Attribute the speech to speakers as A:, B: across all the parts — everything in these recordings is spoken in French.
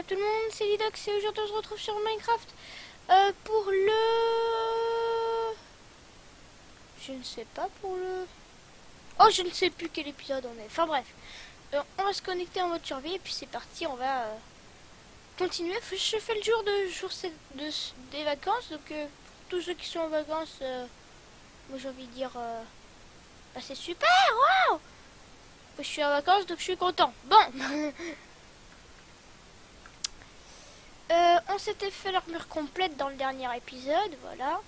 A: tout le monde, c'est Lidox et aujourd'hui on se retrouve sur Minecraft pour le... Je ne sais pas pour le... Oh, je ne sais plus quel épisode on est. Enfin bref, on va se connecter en mode survie et puis c'est parti, on va continuer. Je fais le des vacances, donc pour tous ceux qui sont en vacances, moi j'ai envie de dire, bah, c'est super, waouh. Je suis en vacances donc je suis content. Bon. On s'était fait l'armure complète dans le dernier épisode, voilà.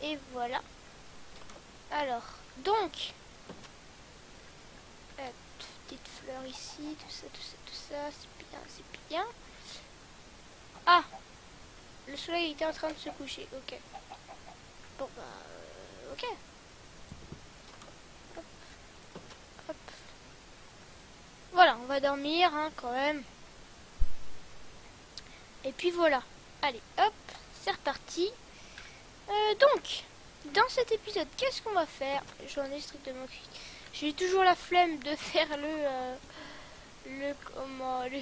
A: Et voilà. Alors, donc, petite fleur ici, tout ça, c'est bien, c'est bien. Ah, le soleil était en train de se coucher, ok. Bon, bah, ok. Hop, hop. Voilà, on va dormir, hein, quand même. Et puis voilà. Allez, hop, c'est reparti. Donc, dans cet épisode, qu'est-ce qu'on va faire? J'en ai strictement aucune. J'ai toujours la flemme de faire le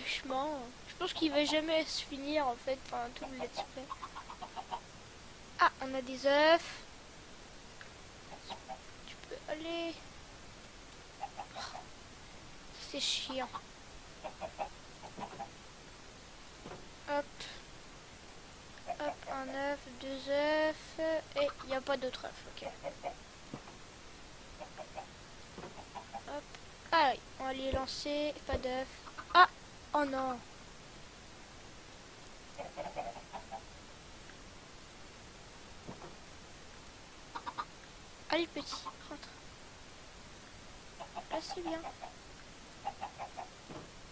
A: chemin. Je pense qu'il va jamais se finir en fait, enfin tout le let's play. Ah, on a des œufs. Tu peux aller. C'est chiant. Hop. Hop, un œuf, deux œufs, et il n'y a pas d'autres œufs, ok. Hop, ah oui, on va les lancer, pas d'œufs. Ah, oh non. Allez petit, rentre. Là c'est bien.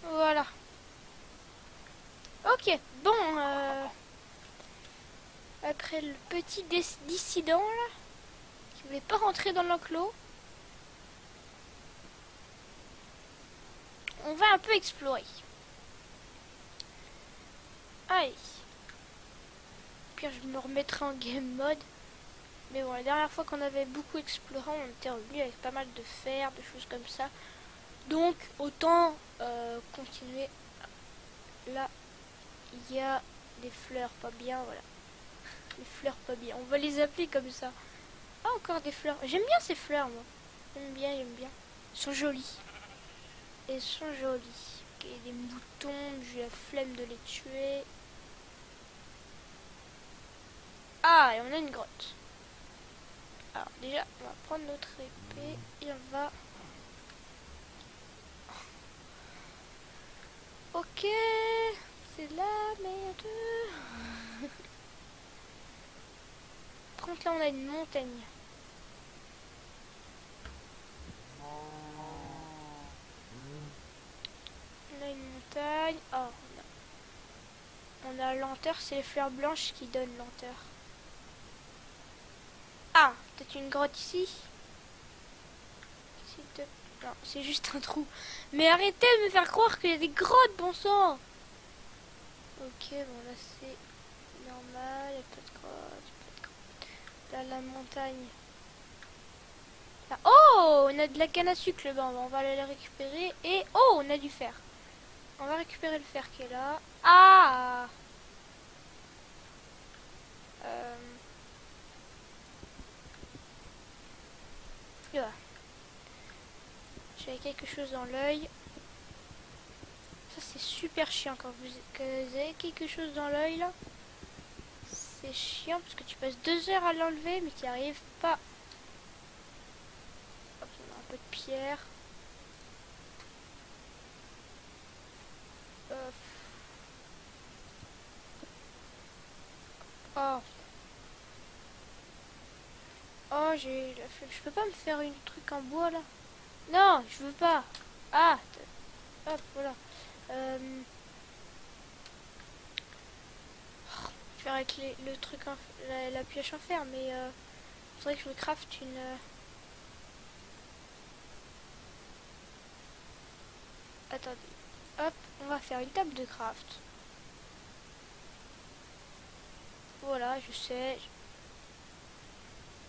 A: Voilà. Ok, bon, après le petit dissident là, qui voulait pas rentrer dans l'enclos, on va un peu explorer. Allez. Puis je me remettrai en game mode. Mais bon, la dernière fois qu'on avait beaucoup exploré, on était revenu avec pas mal de fer, de choses comme ça. Donc, autant continuer. Là, il y a des fleurs pas bien, voilà. Les fleurs pas bien. On va les appeler comme ça. Ah, encore des fleurs. J'aime bien ces fleurs, moi. J'aime bien, j'aime bien. Elles sont jolies. Elles sont jolies. Ok, des moutons, j'ai la flemme de les tuer. Ah, et on a une grotte. Alors déjà, on va prendre notre épée et on va... Ok, c'est la merde. Par contre là, on a une montagne. On a une montagne. Oh, on a lenteur, c'est les fleurs blanches qui donnent lenteur. Ah, peut-être une grotte ici. Non, c'est juste un trou. Mais arrêtez de me faire croire qu'il y a des grottes, bon sang. Ok, bon là c'est normal, il n'y a pas de grotte, Là la montagne. Là. Oh, on a de la canne à sucre là-bas, on va aller la récupérer. Et oh, on a du fer. On va récupérer le fer qui est là. Ah, voilà. J'avais quelque chose dans l'œil. Ça c'est super chiant quand vous avez quelque chose dans l'œil là. C'est chiant parce que tu passes 2 heures à l'enlever mais tu n'y arrives pas. Hop, on a un peu de pierre. Oh. Oh, j'ai la flemme. Je peux pas me faire une truc en bois là? Non, je veux pas. Ah, hop, voilà. Faire avec le truc, la pioche en fer, mais faudrait que je me craft une. Attendez. Hop, on va faire une table de craft. Voilà, je sais.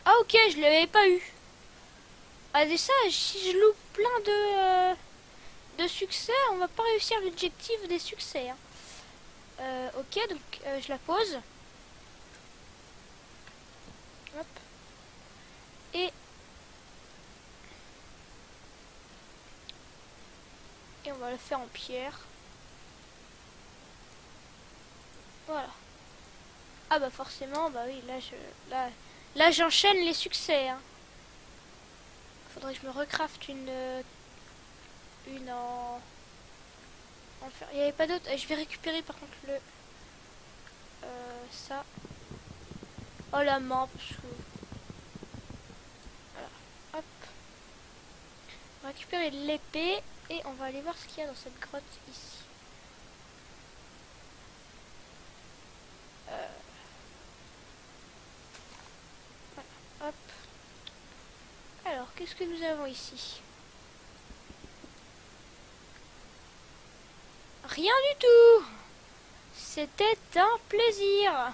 A: Ah ok, je l'avais pas eu. Ah, mais ça, si je loupe plein de succès, on va pas réussir l'objectif des succès. Hein. Ok, donc je la pose. Hop. Et on va le faire en pierre. Voilà. Ah bah forcément, bah oui, là j'enchaîne les succès. Hein. Faudrait que je me recrafte une en fer. Il n'y avait pas d'autre. Je vais récupérer par contre le ça. Oh la main parce que voilà. Hop. On va récupérer l'épée et on va aller voir ce qu'il y a dans cette grotte ici. Voilà. Hop. Alors, qu'est-ce que nous avons ici? Rien du tout. C'était un plaisir.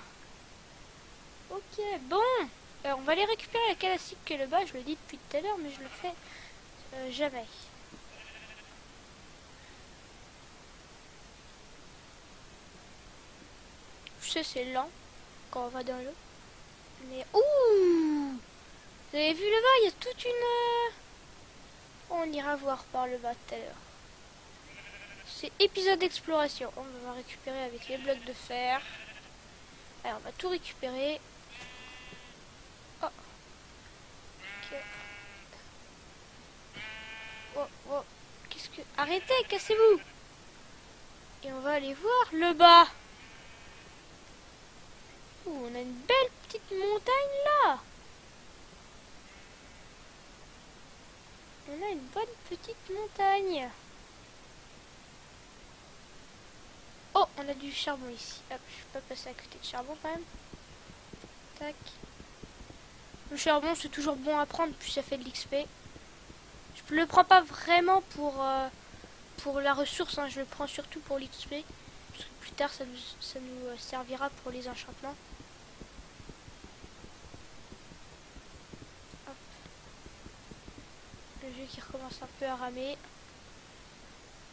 A: Ok, bon. On va aller récupérer la calassique qui est là-bas. Je le dis depuis tout à l'heure, mais je le fais jamais. Je sais, c'est lent quand on va dans l'eau. Mais ouh! Vous avez vu là-bas, il y a toute une... On ira voir par le bas tout à l'heure. C'est épisode d'exploration. On va récupérer avec les blocs de fer. Alors, on va tout récupérer. Oh. Ok. Oh, oh. Qu'est-ce que... Arrêtez, cassez-vous! Et on va aller voir le bas. Ouh, on a une belle petite montagne là. On a une bonne petite montagne. Oh, on a du charbon ici. Hop, je vais pas passer à côté de charbon quand même. Tac. Le charbon, c'est toujours bon à prendre, puis ça fait de l'XP. Je le prends pas vraiment pour la ressource, hein. Je le prends surtout pour l'XP. Parce que plus tard, ça nous servira pour les enchantements. Hop. Le jeu qui recommence un peu à ramer.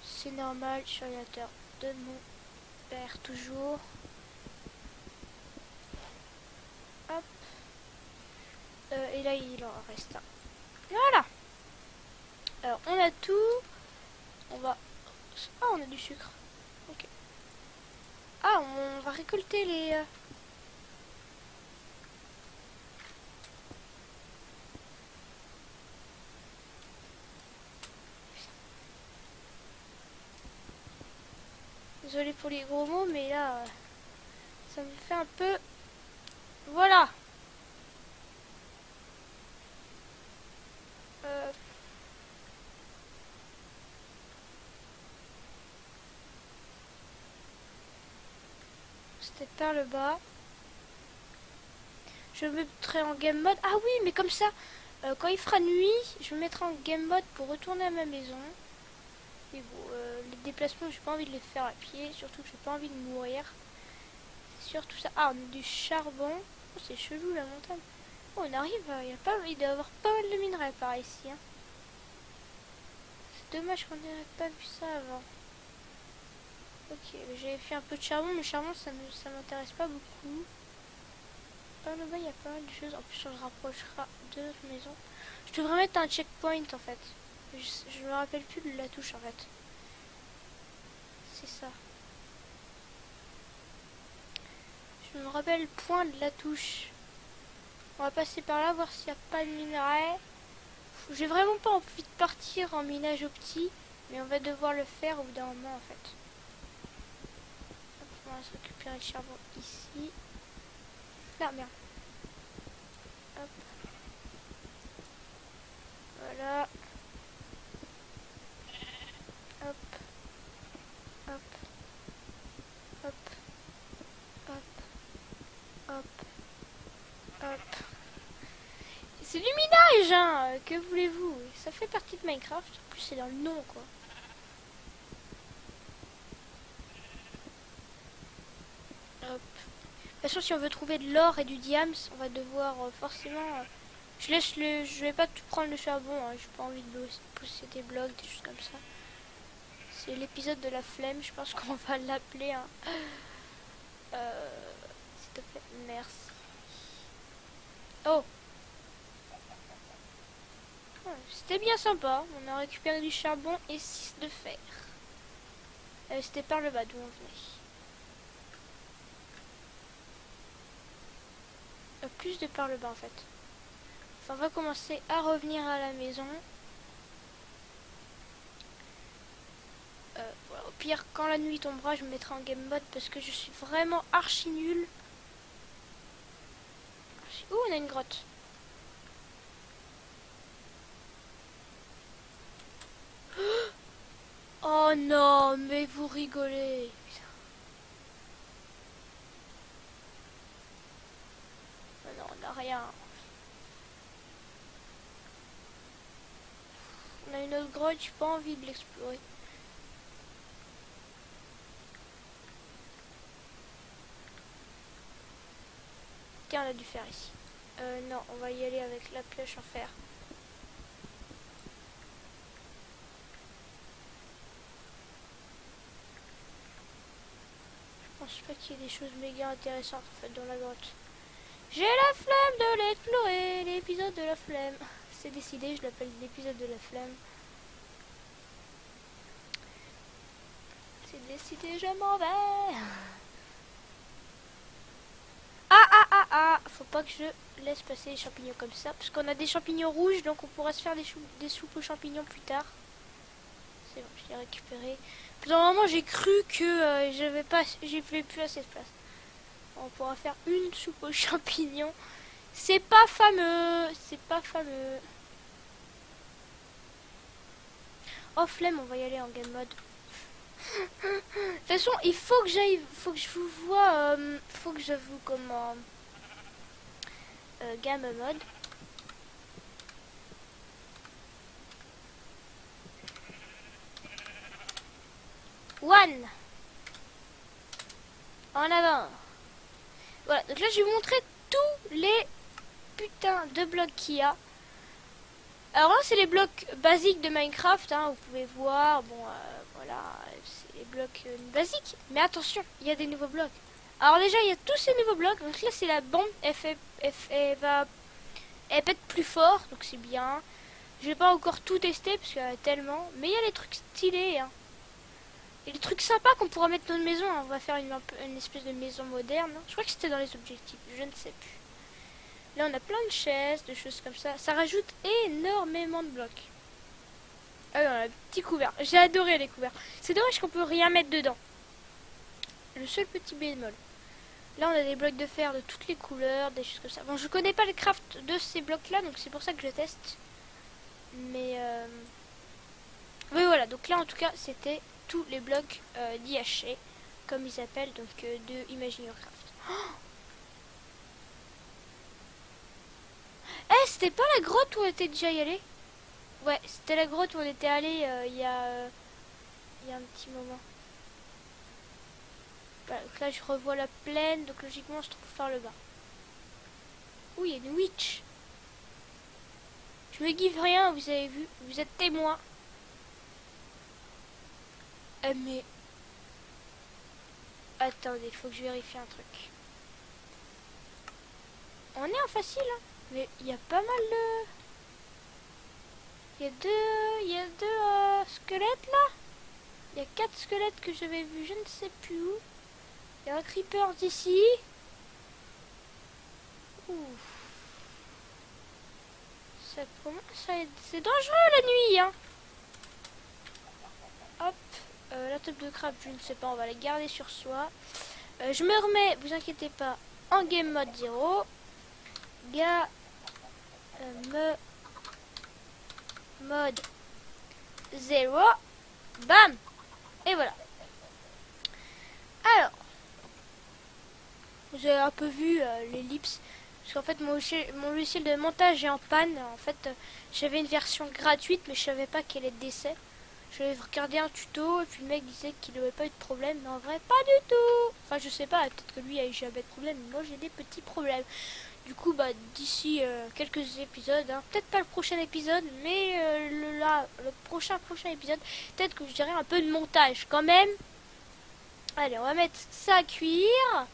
A: C'est normal, je suis ordinateur de mon père toujours. Hop. Et là, il en reste un. Voilà. Alors, on a tout. On va... Ah, on a du sucre. Ok. Ah, on va récolter les... Désolé pour les gros mots, mais là, ça me fait un peu... Voilà. C'était par le bas. Je me mettrai en game mode. Ah oui, mais comme ça, quand il fera nuit, je me mettrai en game mode pour retourner à ma maison. Et bon, les déplacements, j'ai pas envie de les faire à pied, surtout que j'ai pas envie de mourir. C'est surtout ça. Ah, on a du charbon. Oh, c'est chelou la montagne. Oh, on arrive, il doit y avoir pas mal de minerais par ici. Hein. C'est dommage qu'on n'ait pas vu ça avant. Ok, j'avais fait un peu de charbon, mais le charbon ça m'intéresse pas beaucoup. Par là-bas, il y a pas mal de choses. En plus, on se rapprochera de notre maison. Je devrais mettre un checkpoint en fait. Je me rappelle plus de la touche en fait. C'est ça. Je me rappelle point de la touche. On va passer par là, voir s'il n'y a pas de minerais. J'ai vraiment pas envie de partir en minage au petit, mais on va devoir le faire au bout d'un moment en fait. Hop, on va se récupérer le charbon ici. Là, merde. Hop. Voilà. Hop. Hop. Hop. Hop. Hop. Hop. C'est du minage, hein. Que voulez-vous? Ça fait partie de Minecraft. En plus, c'est dans le nom, quoi. Hop. De toute façon, si on veut trouver de l'or et du diams, on va devoir forcément Je vais pas tout prendre le charbon, hein. J'ai pas envie de pousser des blocs, des choses comme ça. C'est l'épisode de la flemme, je pense qu'on va l'appeler. Hein. S'il te plaît, merci. Oh, ouais, c'était bien sympa. On a récupéré du charbon et 6 de fer. C'était par le bas d'où on venait. Plus de par le bas en fait. Enfin, on va commencer à revenir à la maison. Voilà, au pire, quand la nuit tombera, je me mettrai en game mode parce que je suis vraiment archi nul. Ouh, on a une grotte. Oh non, mais vous rigolez. Oh non, on n'a rien. On a une autre grotte, j'ai pas envie de l'explorer. Tiens, on a du fer ici. Non, on va y aller avec la pioche en fer. Je pense pas qu'il y ait des choses méga intéressantes en fait dans la grotte. J'ai la flemme de l'explorer, l'épisode de la flemme. C'est décidé, je l'appelle l'épisode de la flemme. C'est décidé, je m'en vais. Ah, faut pas que je laisse passer les champignons comme ça, parce qu'on a des champignons rouges, donc on pourra se faire des soupes aux champignons plus tard. C'est bon, je l'ai récupéré. Pendant un moment, j'ai cru que j'avais plus assez de place. On pourra faire une soupe aux champignons. C'est pas fameux, c'est pas fameux. Oh flemme, on va y aller en game mode. De toute façon, il faut que j'aille, faut que je vous vois, faut que je vous comment game mode. One. En avant. Voilà, donc là je vais vous montrer tous les putains de blocs qu'il y a. Alors là c'est les blocs basiques de Minecraft, hein, vous pouvez voir, bon voilà, c'est les blocs basiques. Mais attention, il y a des nouveaux blocs. Alors déjà il y a tous ces nouveaux blocs, donc là c'est la bombe, elle pète plus fort, donc c'est bien. Je vais pas encore tout tester parce qu'il y en a tellement, mais il y a les trucs stylés, hein. Et les trucs sympas qu'on pourra mettre dans notre maison, hein. On va faire une espèce de maison moderne, hein. Je crois que c'était dans les objectifs, je ne sais plus. Là on a plein de chaises, de choses comme ça. Ça rajoute énormément de blocs. Ah oui, on a un petit couvert. J'ai adoré les couverts. C'est dommage qu'on peut rien mettre dedans. Le seul petit bémol. Là on a des blocs de fer de toutes les couleurs, des choses comme ça. Bon, je connais pas le craft de ces blocs là, donc c'est pour ça que je teste. Mais oui voilà, donc là en tout cas c'était tous les blocs d'IHC, comme ils s'appellent, donc de Imagine-Your-Craft. Oh, c'était pas la grotte où on était déjà allé? Ouais, c'était la grotte où on était allé il y a un petit moment. Voilà, donc là je revois la plaine, donc logiquement on se trouve par le bas. Ouh, il y a une witch. Je me give rien, vous avez vu, vous êtes témoin. Mais... Attendez, il faut que je vérifie un truc. On est en facile, hein. Mais il y a pas mal de... Il y a deux squelettes là. Il y a 4 squelettes que j'avais vus, je ne sais plus où. Il y a un creeper d'ici. Ouf. Ça commence à être... C'est dangereux la nuit, hein. Hop. La table de crabe, je ne sais pas, on va la garder sur soi. Je me remets, vous inquiétez pas, en game mode 0. Mode 0. Bam. Et voilà. Alors, vous avez un peu vu l'ellipse. Parce qu'en fait, mon logiciel de montage est en panne. En fait, j'avais une version gratuite, mais je savais pas qu'elle est d'essai. J'avais regardé un tuto, et puis le mec disait qu'il n'avait pas eu de problème. Mais en vrai, pas du tout. Enfin, je sais pas, peut-être que lui a eu jamais de problème. Mais moi, j'ai des petits problèmes. Du coup, bah, d'ici quelques épisodes, hein, peut-être pas le prochain épisode, mais le prochain épisode, peut-être que je dirai un peu de montage quand même. Allez, on va mettre ça à cuire.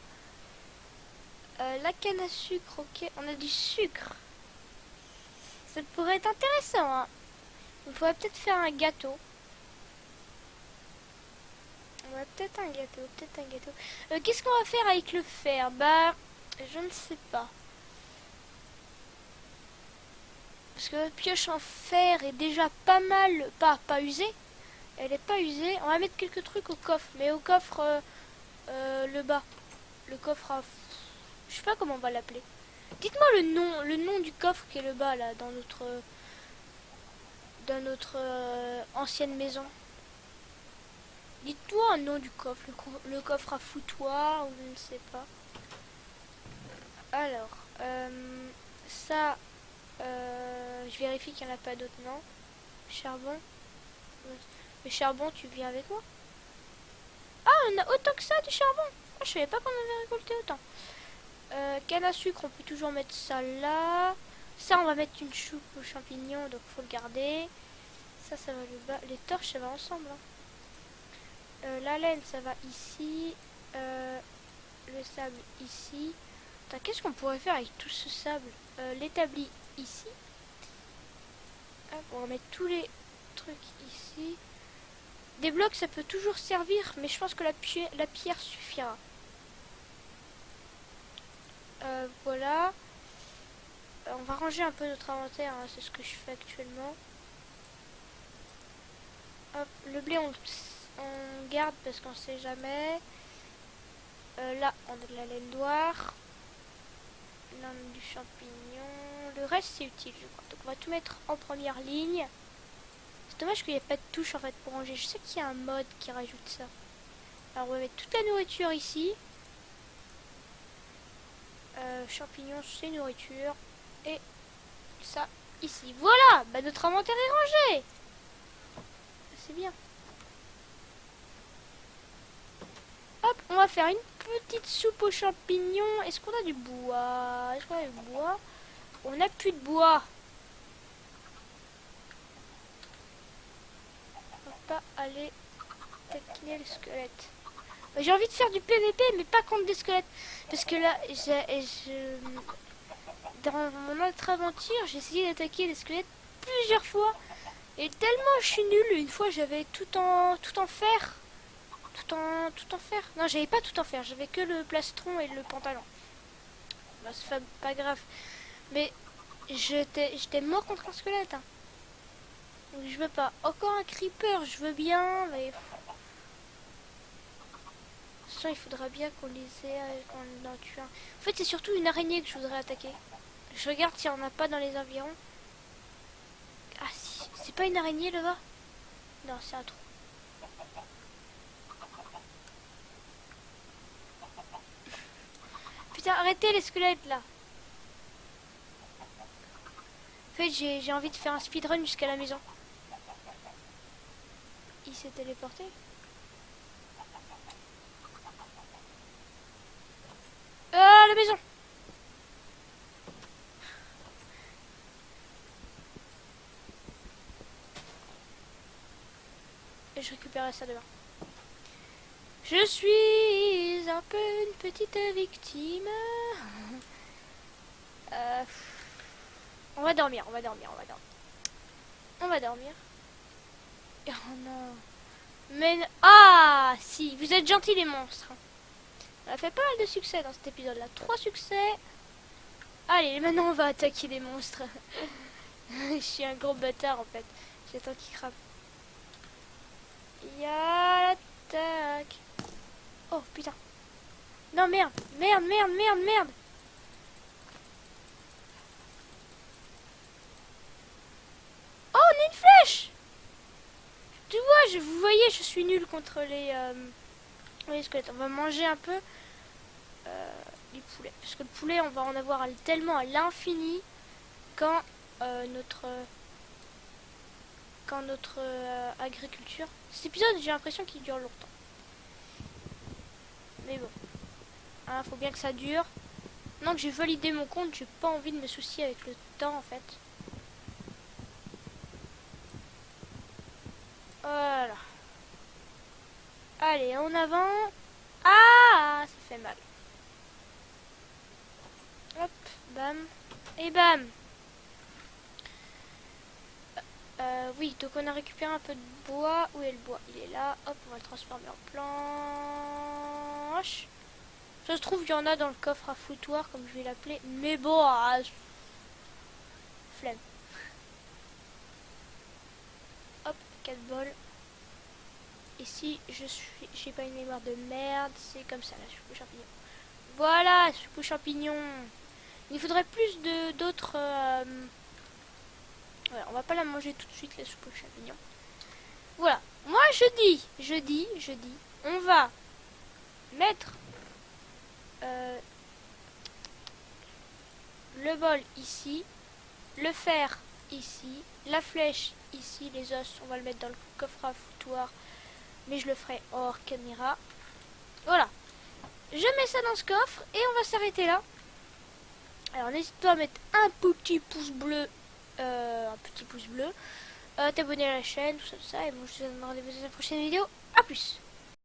A: La canne à sucre, ok. On a du sucre. Ça pourrait être intéressant, hein. On pourrait peut-être faire un gâteau. Ouais, peut-être un gâteau. Qu'est-ce qu'on va faire avec le fer? Bah, je ne sais pas. Parce que notre pioche en fer est déjà pas mal, pas usée. Elle est pas usée. On va mettre quelques trucs au coffre, mais au coffre le bas. Le coffre à... Je sais pas comment on va l'appeler. Dites-moi le nom du coffre qui est le bas là, dans notre ancienne maison. Dites-moi un nom du coffre, le coffre à foutoir ou je ne sais pas. Alors, ça, je vérifie qu'il n'y en a pas d'autres, non? Charbon. Mais charbon, tu viens avec moi? Ah, on a autant que ça du charbon. Ah, je savais pas qu'on avait récolté autant. Canne à sucre, on peut toujours mettre ça là. Ça, on va mettre une choupe aux champignons, donc faut le garder. Ça va le bas. Les torches, ça va ensemble. Hein. La laine, ça va ici. Le sable ici. Qu'est-ce qu'on pourrait faire avec tout ce sable? L'établi ici. Hop, on va mettre tous les trucs ici. Des blocs, ça peut toujours servir, mais je pense que la pierre suffira. Voilà. On va ranger un peu notre inventaire, hein, c'est ce que je fais actuellement. Hop, le blé, on garde parce qu'on sait jamais. Là, on a de la laine noire. Là, on a du champignon. Le reste, c'est utile, je crois. Donc, on va tout mettre en première ligne. C'est dommage qu'il n'y ait pas de touche en fait pour ranger. Je sais qu'il y a un mode qui rajoute ça. Alors, on va mettre toute la nourriture ici. Champignons, c'est nourriture. Et ça ici. Voilà, bah, notre inventaire est rangé. C'est bien. Hop, on va faire une petite soupe aux champignons. Est-ce qu'on a du bois? On n'a plus de bois. On va pas aller taquiner le squelette. J'ai envie de faire du PVP, mais pas contre des squelettes. Parce que là, dans mon autre aventure, j'ai essayé d'attaquer les squelettes plusieurs fois. Et tellement je suis nulle. Une fois, j'avais tout en fer. Tout en fer. Non, j'avais pas tout en fer. J'avais que le plastron et le pantalon. Bah, c'est pas grave. Mais j'étais mort contre un squelette. Hein. Donc je veux pas. Encore un creeper, je veux bien. Mais... il faudra bien qu'on les ait, qu'on en tue un. En fait, c'est surtout une araignée que je voudrais attaquer. Je regarde s'il n'y en a pas dans les environs. Ah si, c'est pas une araignée là-bas? Non, c'est un trou. Putain, arrêtez les squelettes là. En fait, j'ai envie de faire un speedrun jusqu'à la maison. Il s'est téléporté. La maison. Et je récupérerai ça demain. Je suis un peu une petite victime. On va dormir. On va dormir. Oh non. Mais... Ah si, vous êtes gentils les monstres. On a fait pas mal de succès dans cet épisode-là. 3 succès. Allez, maintenant on va attaquer les monstres. Je suis un gros bâtard en fait. J'attends qu'ils crament. Y'a l'attaque. Oh putain. Non merde. Merde. Oh, on a une flèche. Tu vois, vous voyez, je suis nul contre les squelettes. On va manger un peu du poulet. Parce que le poulet, on va en avoir tellement à l'infini quand notre agriculture. Cet épisode, j'ai l'impression qu'il dure longtemps. Mais bon. Hein, faut bien que ça dure. Maintenant que j'ai validé mon compte, j'ai pas envie de me soucier avec le temps en fait. Voilà. Allez, en avant. Ah, ça fait mal. Hop, bam. Et bam. Oui, donc on a récupéré un peu de bois. Où est le bois? Il est là. Hop, on va le transformer en planche. Ça se trouve, il y en a dans le coffre à foutoir, comme je vais l'appeler. Mais bon, flemme. Hop, 4 bols. Et si j'ai pas une mémoire de merde, c'est comme ça, la soupe aux champignons. Voilà, soupe aux champignons. Il faudrait plus d'autres... Voilà, on va pas la manger tout de suite, la soupe aux champignons. Voilà, moi je dis, on va mettre le bol ici, le fer ici, la flèche ici, les os, on va le mettre dans le coffre à foutoir, mais je le ferai hors caméra. Voilà, je mets ça dans ce coffre et on va s'arrêter là. Alors n'hésite pas à mettre un petit pouce bleu, t'abonner à la chaîne, tout ça, et moi je te donne rendez-vous dans la prochaine vidéo. A plus.